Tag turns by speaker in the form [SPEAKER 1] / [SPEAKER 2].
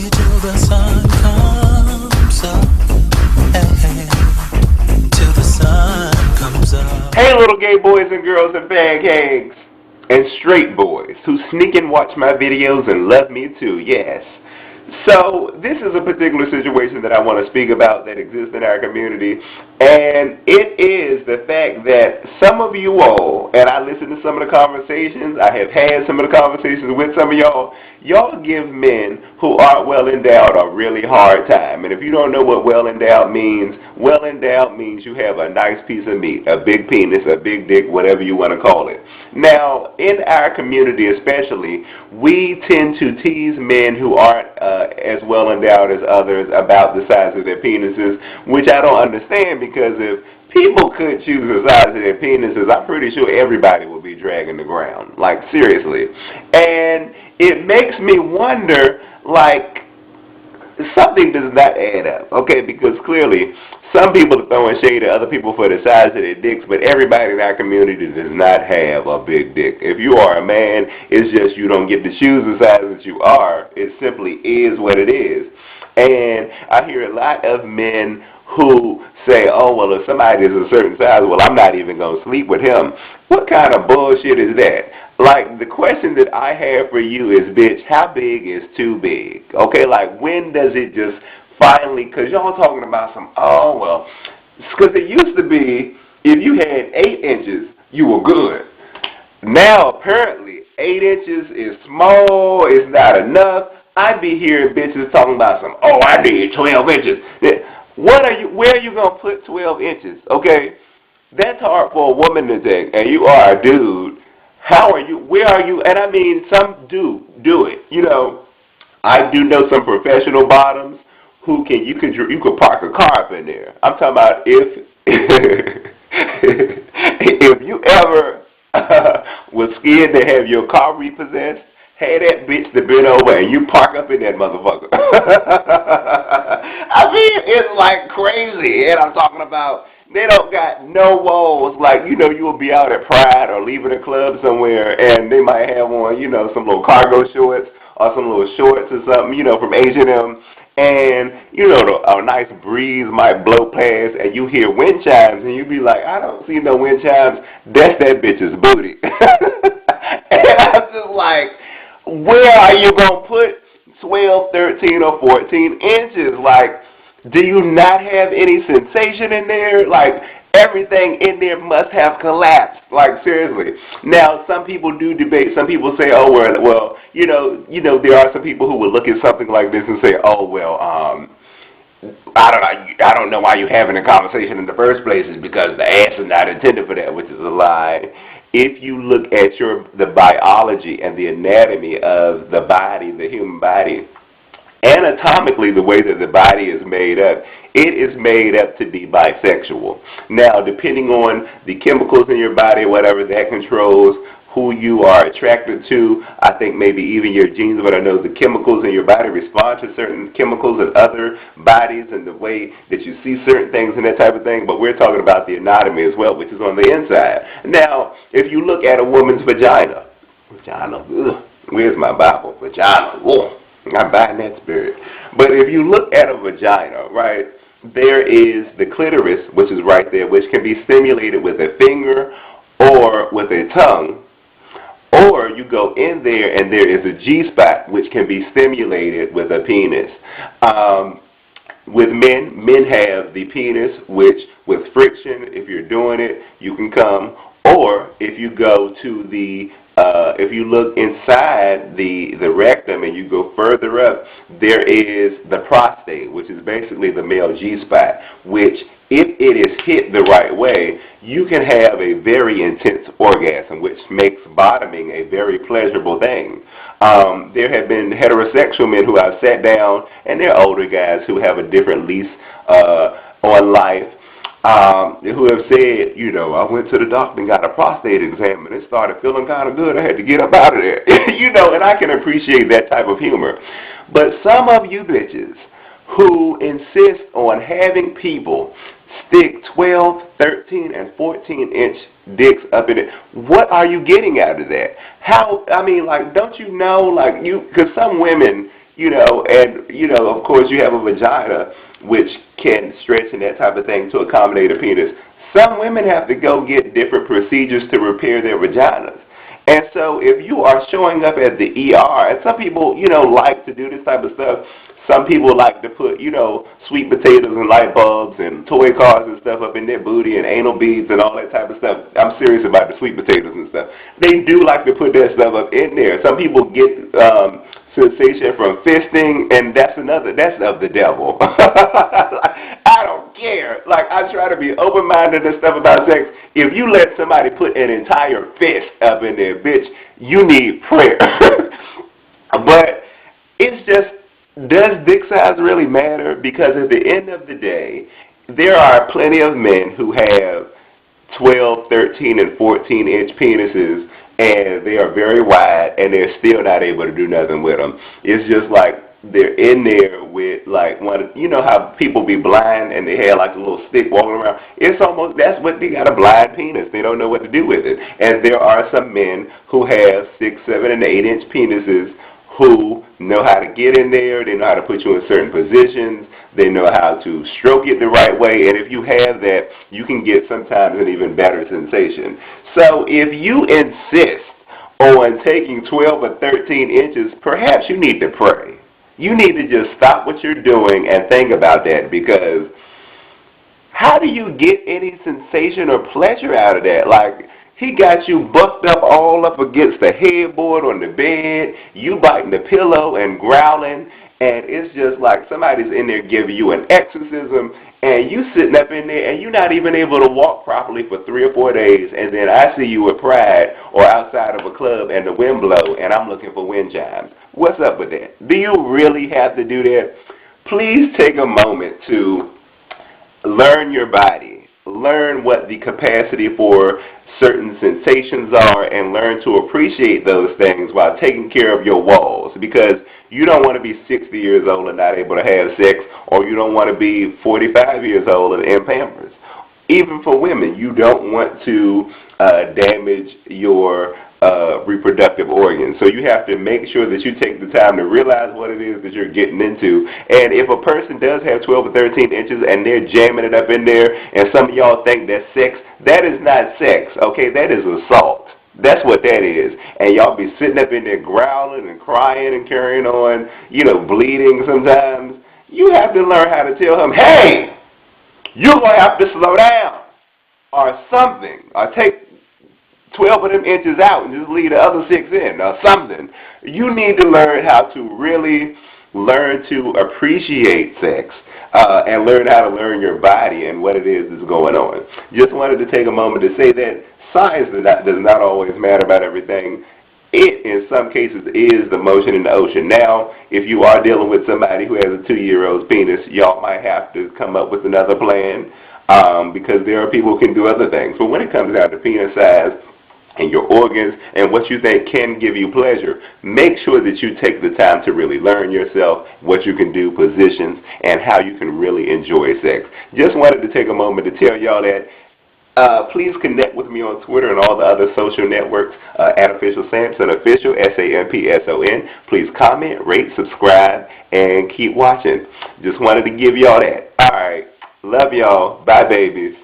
[SPEAKER 1] it till the sun comes up. Hey, till the sun comes up.
[SPEAKER 2] Hey, little gay boys and girls and fag hags and straight boys who sneak and watch my videos and love me too, yes. So this is a particular situation that I want to speak about that exists in our community, and it is the fact that some of you all, and I listen to some of the conversations, I have had some of the conversations with some of y'all give men who aren't well endowed a really hard time. And if you don't know what well endowed means you have a nice piece of meat, a big penis, a big dick, whatever you want to call it. Now, in our community especially, we tend to tease men who aren't as well endowed as others about the size of their penises, which I don't understand, because if people could choose the size of their penises, I'm pretty sure everybody would be dragging the ground. Like, seriously. And it makes me wonder, like, something does not add up, okay? Because clearly, some people are throwing shade at other people for the size of their dicks, but everybody in our community does not have a big dick. If you are a man, it's just you don't get to choose the size that you are. It simply is what it is. And I hear a lot of men who say, oh, well, if somebody is a certain size, well, I'm not even going to sleep with him. What kind of bullshit is that? Like, the question that I have for you is, bitch, how big is too big? Okay, like, when does it just finally, because y'all talking about some, oh, well, because it used to be, if you had 8 inches, you were good. Now, apparently, 8 inches is small, it's not enough. I'd be hearing bitches talking about some, oh, I need 12 inches. Where are you going to put 12 inches, okay? That's hard for a woman to think, and you are a dude. Where are you, and I mean, some do it, you know. I do know some professional bottoms who you could park a car up in there. I'm talking about if you ever was scared to have your car repossessed, hey, that bitch to bend over and you park up in that motherfucker. I mean, it's like crazy. And I'm talking about, they don't got no walls. Like, you know, you will be out at Pride or leaving a club somewhere, and they might have on, you know, some little cargo shorts or some little shorts or something, you know, from H&M. And, you know, a nice breeze might blow past, and you hear wind chimes, and you be like, I don't see no wind chimes. That's that bitch's booty. And I'm just like, where are you going to put 12, 13, or 14 inches? Like, do you not have any sensation in there? Like, everything in there must have collapsed. Like, seriously. Now, some people do debate. Some people say, oh, well, you know, there are some people who will look at something like this and say, oh, well, I don't know why you're having a conversation in the first place, is because the ass is not intended for that, which is a lie. If you look at the biology and the anatomy of the body, the human body, anatomically, the way that the body is made up, it is made up to be bisexual. Now, depending on the chemicals in your body, whatever, that controls who you are attracted to. I think maybe even your genes, but I know the chemicals in your body respond to certain chemicals in other bodies and the way that you see certain things and that type of thing. But we're talking about the anatomy as well, which is on the inside. Now, if you look at a woman's vagina, ugh, where's my Bible? Vagina, ugh. I'm buying that spirit. But if you look at a vagina, right, there is the clitoris, which is right there, which can be stimulated with a finger or with a tongue. Or you go in there and there is a G-spot, which can be stimulated with a penis. With men have the penis, which with friction, if you're doing it, you can come. Or if you go to if you look inside the rectum and you go further up, there is the prostate, which is basically the male G-spot, which if it is hit the right way, you can have a very intense orgasm, which makes bottoming a very pleasurable thing. There have been heterosexual men who I've sat down, and they're older guys who have a different lease on life, who have said, you know, I went to the doctor and got a prostate exam, and it started feeling kind of good. I had to get up out of there. You know, and I can appreciate that type of humor. But some of you bitches who insist on having people stick 12, 13, and 14-inch dicks up in it, what are you getting out of that? How, I mean, like, don't you know, like, because some women and of course you have a vagina which can stretch and that type of thing to accommodate a penis. Some women have to go get different procedures to repair their vaginas. And so if you are showing up at the ER, and some people, like to do this type of stuff. Some people like to put, sweet potatoes and light bulbs and toy cars and stuff up in their booty and anal beads and all that type of stuff. I'm serious about the sweet potatoes and stuff. They do like to put that stuff up in there. Some people get sensation from fisting, and that's of the devil. I don't care. Like, I try to be open-minded and stuff about sex. If you let somebody put an entire fist up in there, bitch, you need prayer. But it's just, does dick size really matter? Because at the end of the day, there are plenty of men who have 12, 13, and 14-inch penises, and they are very wide, and they're still not able to do nothing with them. It's just like they're in there with, like, how people be blind and they have, like, a little stick walking around? It's almost, that's what, they got a blind penis. They don't know what to do with it. And there are some men who have 6, 7, and 8-inch penises who know how to get in there, they know how to put you in certain positions, they know how to stroke it the right way, and if you have that, you can get sometimes an even better sensation. So if you insist on taking 12 or 13 inches, perhaps you need to pray. You need to just stop what you're doing and think about that, because how do you get any sensation or pleasure out of that? Like, he got you bucked up all up against the headboard on the bed, you biting the pillow and growling, and it's just like somebody's in there giving you an exorcism, and you sitting up in there, and you're not even able to walk properly for 3 or 4 days, and then I see you at Pride or outside of a club, and the wind blow, and I'm looking for wind chimes. What's up with that? Do you really have to do that? Please take a moment to learn your body. Learn what the capacity for certain sensations are, and learn to appreciate those things while taking care of your walls, because you don't want to be 60 years old and not able to have sex, or you don't want to be 45 years old and in Pampers. Even for women, you don't want to damage your reproductive organs. So you have to make sure that you take the time to realize what it is that you're getting into. And if a person does have 12 or 13 inches and they're jamming it up in there, and some of y'all think that's sex, that is not sex, okay? That is assault. That's what that is. And y'all be sitting up in there growling and crying and carrying on, bleeding sometimes. You have to learn how to tell him, hey, you're going to have to slow down or something, or take 12 of them inches out and just leave the other 6 in or something. You need to learn how to really learn to appreciate sex and learn how to learn your body and what it is that's going on. Just wanted to take a moment to say that science does not always matter about everything. It, in some cases, is the motion in the ocean. Now, if you are dealing with somebody who has a 2-year-old's penis, y'all might have to come up with another plan because there are people who can do other things. But when it comes down to penis size and your organs and what you think can give you pleasure, make sure that you take the time to really learn yourself, what you can do, positions, and how you can really enjoy sex. Just wanted to take a moment to tell y'all that. Please connect with me on Twitter and all the other social networks at Official Sampson, Official, SAMPSON. Please comment, rate, subscribe, and keep watching. Just wanted to give y'all that. All right. Love y'all. Bye, babies.